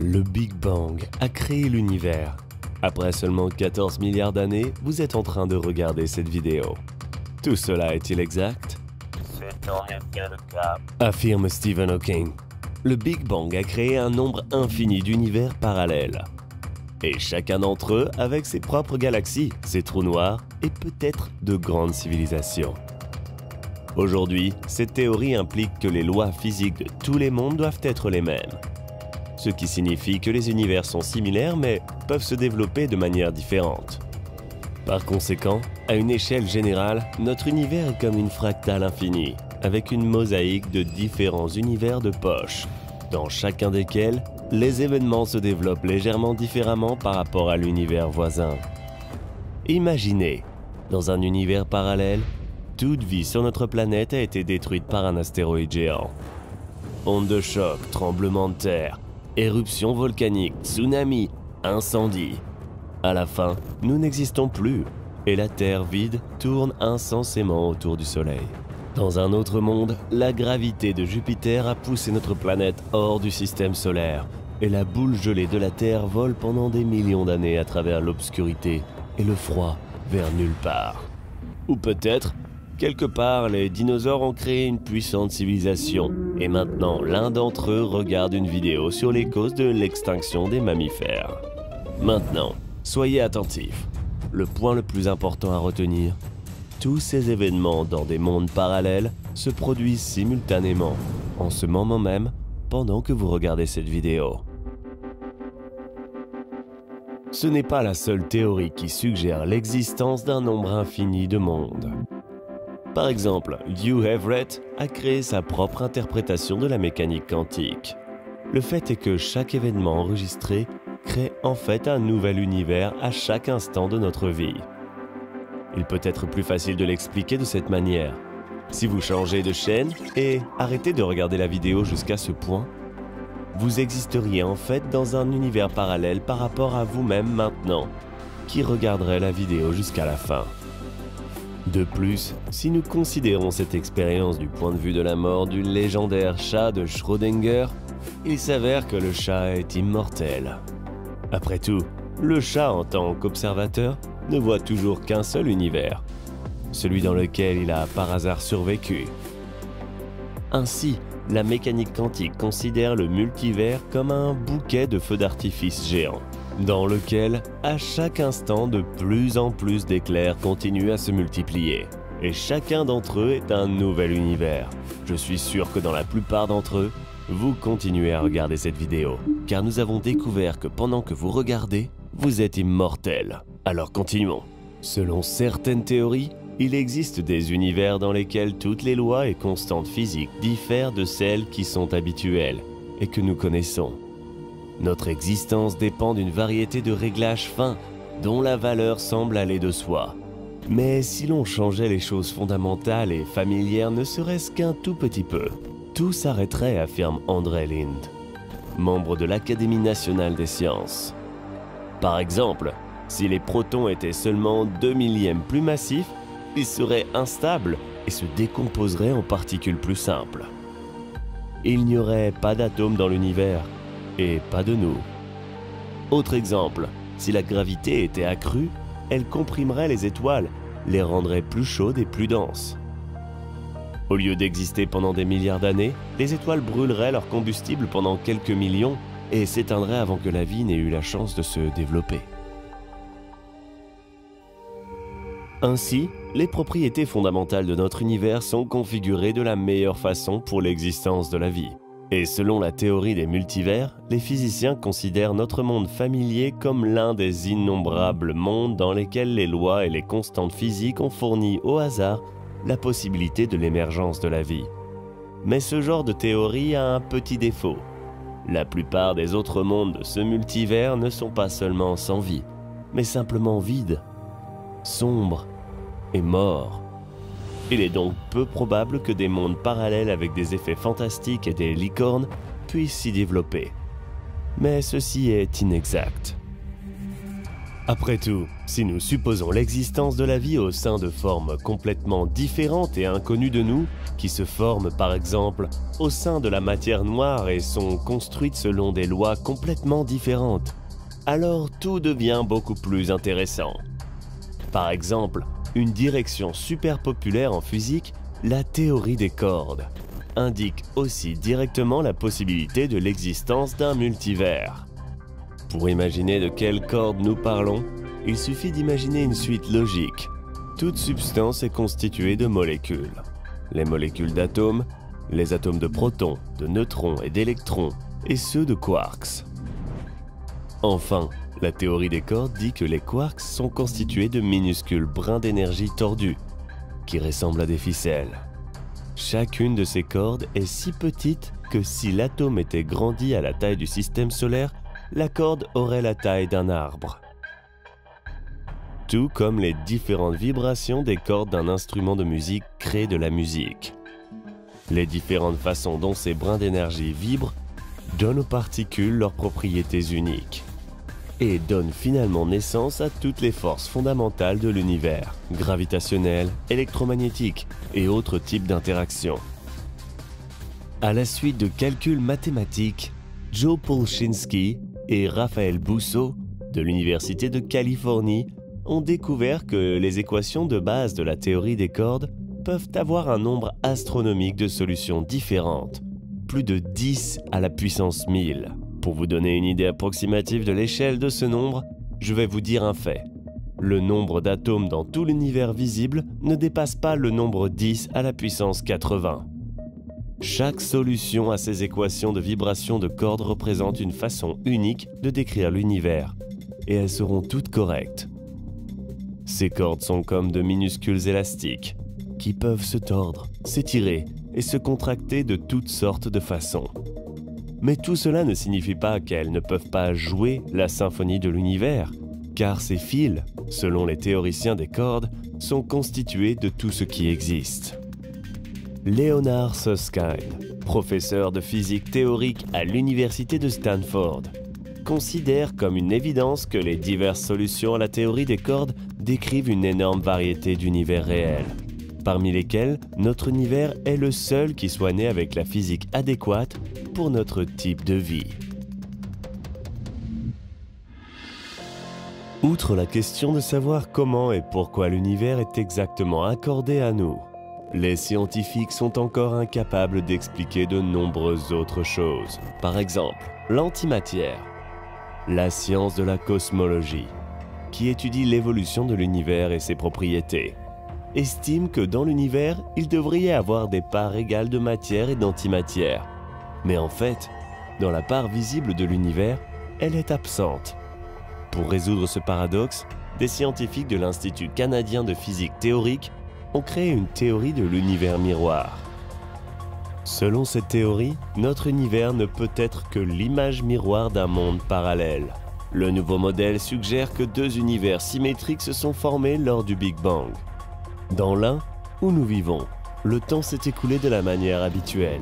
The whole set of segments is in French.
Le Big Bang a créé l'univers. Après seulement 14 milliards d'années, vous êtes en train de regarder cette vidéo. Tout cela est-il exact? C'est en effet le cas. Affirme Stephen Hawking. Le Big Bang a créé un nombre infini d'univers parallèles. Et chacun d'entre eux avec ses propres galaxies, ses trous noirs et peut-être de grandes civilisations. Aujourd'hui, cette théorie implique que les lois physiques de tous les mondes doivent être les mêmes. Ce qui signifie que les univers sont similaires mais peuvent se développer de manière différente. Par conséquent, à une échelle générale, notre univers est comme une fractale infinie, avec une mosaïque de différents univers de poche, dans chacun desquels les événements se développent légèrement différemment par rapport à l'univers voisin. Imaginez, dans un univers parallèle, toute vie sur notre planète a été détruite par un astéroïde géant. Ondes de choc, tremblements de terre, éruptions volcaniques, tsunamis, incendies. À la fin, nous n'existons plus et la Terre vide tourne incessamment autour du Soleil. Dans un autre monde, la gravité de Jupiter a poussé notre planète hors du système solaire et la boule gelée de la Terre vole pendant des millions d'années à travers l'obscurité et le froid vers nulle part. Ou peut-être, quelque part, les dinosaures ont créé une puissante civilisation et maintenant l'un d'entre eux regarde une vidéo sur les causes de l'extinction des mammifères. Maintenant, soyez attentifs. Le point le plus important à retenir, tous ces événements dans des mondes parallèles se produisent simultanément, en ce moment même, pendant que vous regardez cette vidéo. Ce n'est pas la seule théorie qui suggère l'existence d'un nombre infini de mondes. Par exemple, Hugh Everett a créé sa propre interprétation de la mécanique quantique. Le fait est que chaque événement enregistré crée en fait un nouvel univers à chaque instant de notre vie. Il peut être plus facile de l'expliquer de cette manière. Si vous changez de chaîne et arrêtez de regarder la vidéo jusqu'à ce point, vous existeriez en fait dans un univers parallèle par rapport à vous-même maintenant, qui regarderait la vidéo jusqu'à la fin. De plus, si nous considérons cette expérience du point de vue de la mort du légendaire chat de Schrödinger, il s'avère que le chat est immortel. Après tout, le chat en tant qu'observateur ne voit toujours qu'un seul univers, celui dans lequel il a par hasard survécu. Ainsi, la mécanique quantique considère le multivers comme un bouquet de feux d'artifice géants, dans lequel, à chaque instant, de plus en plus d'éclairs continuent à se multiplier. Et chacun d'entre eux est un nouvel univers. Je suis sûr que dans la plupart d'entre eux, vous continuez à regarder cette vidéo, car nous avons découvert que pendant que vous regardez, vous êtes immortel. Alors continuons. Selon certaines théories, il existe des univers dans lesquels toutes les lois et constantes physiques diffèrent de celles qui sont habituelles et que nous connaissons. Notre existence dépend d'une variété de réglages fins dont la valeur semble aller de soi. Mais si l'on changeait les choses fondamentales et familières ne serait-ce qu'un tout petit peu, tout s'arrêterait, affirme André Linde, membre de l'Académie nationale des sciences. Par exemple, si les protons étaient seulement 2 millièmes plus massifs, ils seraient instables et se décomposeraient en particules plus simples. Il n'y aurait pas d'atomes dans l'univers, et pas de nous. Autre exemple, si la gravité était accrue, elle comprimerait les étoiles, les rendrait plus chaudes et plus denses. Au lieu d'exister pendant des milliards d'années, les étoiles brûleraient leur combustible pendant quelques millions et s'éteindraient avant que la vie n'ait eu la chance de se développer. Ainsi, les propriétés fondamentales de notre univers sont configurées de la meilleure façon pour l'existence de la vie. Et selon la théorie des multivers, les physiciens considèrent notre monde familier comme l'un des innombrables mondes dans lesquels les lois et les constantes physiques ont fourni au hasard la possibilité de l'émergence de la vie. Mais ce genre de théorie a un petit défaut. La plupart des autres mondes de ce multivers ne sont pas seulement sans vie, mais simplement vides, sombres et morts. Il est donc peu probable que des mondes parallèles avec des effets fantastiques et des licornes puissent s'y développer. Mais ceci est inexact. Après tout, si nous supposons l'existence de la vie au sein de formes complètement différentes et inconnues de nous, qui se forment par exemple au sein de la matière noire et sont construites selon des lois complètement différentes, alors tout devient beaucoup plus intéressant. Par exemple, une direction super populaire en physique, la théorie des cordes, indique aussi directement la possibilité de l'existence d'un multivers. Pour imaginer de quelles cordes nous parlons, il suffit d'imaginer une suite logique. Toute substance est constituée de molécules. Les molécules d'atomes, les atomes de protons, de neutrons et d'électrons, et ceux de quarks. Enfin, la théorie des cordes dit que les quarks sont constitués de minuscules brins d'énergie tordus, qui ressemblent à des ficelles. Chacune de ces cordes est si petite que si l'atome était grandi à la taille du système solaire, la corde aurait la taille d'un arbre. Tout comme les différentes vibrations des cordes d'un instrument de musique créent de la musique. Les différentes façons dont ces brins d'énergie vibrent donnent aux particules leurs propriétés uniques et donnent finalement naissance à toutes les forces fondamentales de l'univers, gravitationnelles, électromagnétiques et autres types d'interactions. À la suite de calculs mathématiques, Joe Polchinski et Raphaël Bousso de l'Université de Californie ont découvert que les équations de base de la théorie des cordes peuvent avoir un nombre astronomique de solutions différentes, plus de 10 à la puissance 1000. Pour vous donner une idée approximative de l'échelle de ce nombre, je vais vous dire un fait. Le nombre d'atomes dans tout l'univers visible ne dépasse pas le nombre 10 à la puissance 80. Chaque solution à ces équations de vibration de cordes représente une façon unique de décrire l'univers, et elles seront toutes correctes. Ces cordes sont comme de minuscules élastiques, qui peuvent se tordre, s'étirer et se contracter de toutes sortes de façons. Mais tout cela ne signifie pas qu'elles ne peuvent pas jouer la symphonie de l'univers, car ces fils, selon les théoriciens des cordes, sont constitués de tout ce qui existe. Leonard Susskind, professeur de physique théorique à l'université de Stanford, considère comme une évidence que les diverses solutions à la théorie des cordes décrivent une énorme variété d'univers réels, parmi lesquels notre univers est le seul qui soit né avec la physique adéquate pour notre type de vie. Outre la question de savoir comment et pourquoi l'univers est exactement accordé à nous, les scientifiques sont encore incapables d'expliquer de nombreuses autres choses. Par exemple, l'antimatière, la science de la cosmologie, qui étudie l'évolution de l'univers et ses propriétés, estime que dans l'univers, il devrait y avoir des parts égales de matière et d'antimatière. Mais en fait, dans la part visible de l'univers, elle est absente. Pour résoudre ce paradoxe, des scientifiques de l'Institut canadien de physique théorique ont créé une théorie de l'univers miroir. Selon cette théorie, notre univers ne peut être que l'image miroir d'un monde parallèle. Le nouveau modèle suggère que deux univers symétriques se sont formés lors du Big Bang. Dans l'un, où nous vivons, le temps s'est écoulé de la manière habituelle,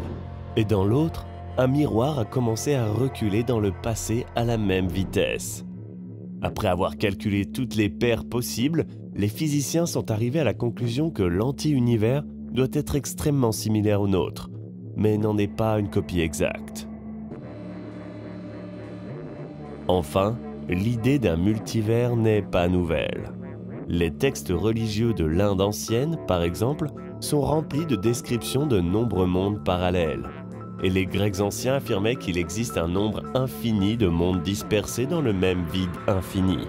et dans l'autre, un miroir a commencé à reculer dans le passé à la même vitesse. Après avoir calculé toutes les paires possibles, les physiciens sont arrivés à la conclusion que l'anti-univers doit être extrêmement similaire au nôtre, mais n'en est pas une copie exacte. Enfin, l'idée d'un multivers n'est pas nouvelle. Les textes religieux de l'Inde ancienne, par exemple, sont remplis de descriptions de nombreux mondes parallèles. Et les Grecs anciens affirmaient qu'il existe un nombre infini de mondes dispersés dans le même vide infini.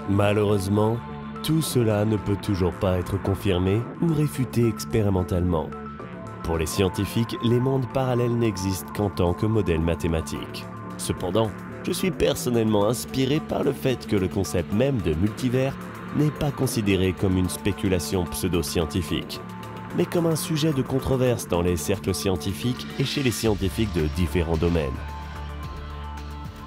Malheureusement, tout cela ne peut toujours pas être confirmé ou réfuté expérimentalement. Pour les scientifiques, les mondes parallèles n'existent qu'en tant que modèles mathématiques. Cependant, je suis personnellement inspiré par le fait que le concept même de multivers n'est pas considéré comme une spéculation pseudo-scientifique, mais comme un sujet de controverse dans les cercles scientifiques et chez les scientifiques de différents domaines.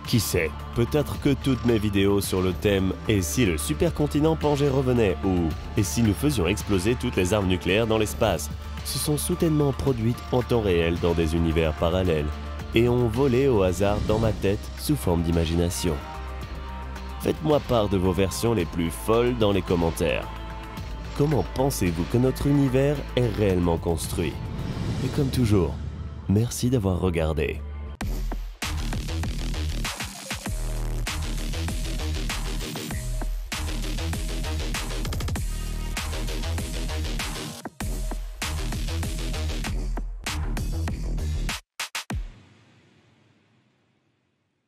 Qui sait, peut-être que toutes mes vidéos sur le thème « Et si le supercontinent Pangée revenait » ou « Et si nous faisions exploser toutes les armes nucléaires dans l'espace » se sont soudainement produites en temps réel dans des univers parallèles et ont volé au hasard dans ma tête sous forme d'imagination. Faites-moi part de vos versions les plus folles dans les commentaires. Comment pensez-vous que notre univers est réellement construit? Et comme toujours, merci d'avoir regardé.